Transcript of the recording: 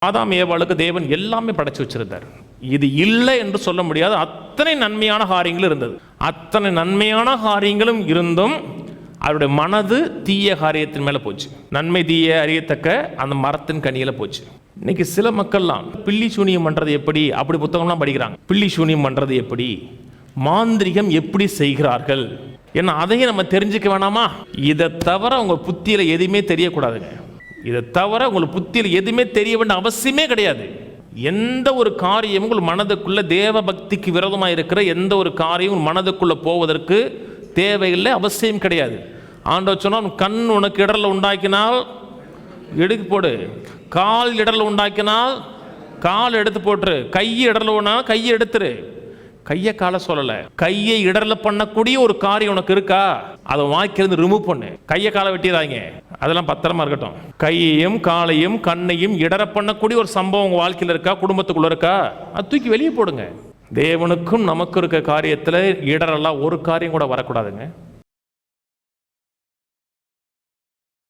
ஆதாம் ஏவாளுக்கு தேவன் எல்லாமே படைச்சு வச்சிருந்தார். இது இல்லை என்று சொல்ல முடியாது. அத்தனை நன்மையான காரியங்கள் இருந்தது. அத்தனை நன்மையான காரியங்களும் இருந்தும் அவருடைய மனது தீய காரியத்தின் மேல போச்சு. நன்மை தீய அறியத்தக்க அந்த மரத்தின் கனியில போச்சு. இன்னைக்கு சில மக்கள்லாம் பில்லி சூனியம் பண்றது எப்படி, அப்படி புத்தகம்லாம் படிக்கிறாங்க. பில்லி சூனியம் பண்றது எப்படி, மாந்திரிகம் எப்படி செய்கிறார்கள், ஏன்னா அதையும் நம்ம தெரிஞ்சுக்க வேணாமா? இதை தவிர உங்க புத்தியில எதுவுமே தெரியக்கூடாதுங்க. இதை தவிர உங்களுக்கு புத்தியில் எதுவுமே தெரிய வேண்டிய அவசியமே கிடையாது. எந்த ஒரு காரியம் உங்கள் மனதுக்குள்ள தேவ பக்திக்கு விரோதமாக இருக்கிற எந்த ஒரு காரியம் உங்கள் மனதுக்குள்ள போவதற்கு தேவையில்லை, அவசியம் கிடையாது. ஆண்டவர் சொன்னால் கண் உனக்கு இடர்ல உண்டாக்கினால் எடுத்து போடு, கால் இடர்ல உண்டாக்கினால் கால் எடுத்து போட்டுரு, கையை இடர்ல ஒன்றா கையை எடுத்துரு. கையை காலை சொல்லலை, கையை இடர்ல பண்ணக்கூடிய ஒரு காரியம் உனக்கு இருக்கா, அதை வாய்க்கிருந்து ரிமூவ் பண்ணு. கையை காலை வெட்டிடாங்க, அதெல்லாம் பத்திரமா இருக்கட்டும். கையையும் காலையும் கண்ணையும் இடர பண்ணக்கூடிய ஒரு சம்பவம் உங்க வாழ்க்கையில் இருக்கா, குடும்பத்துக்குள்ள இருக்கா, அது தூக்கி வெளியே போடுங்க. தேவனுக்கும் நமக்கு இருக்க காரியத்தில் இடரெல்லாம் ஒரு காரியம் கூட வரக்கூடாதுங்க.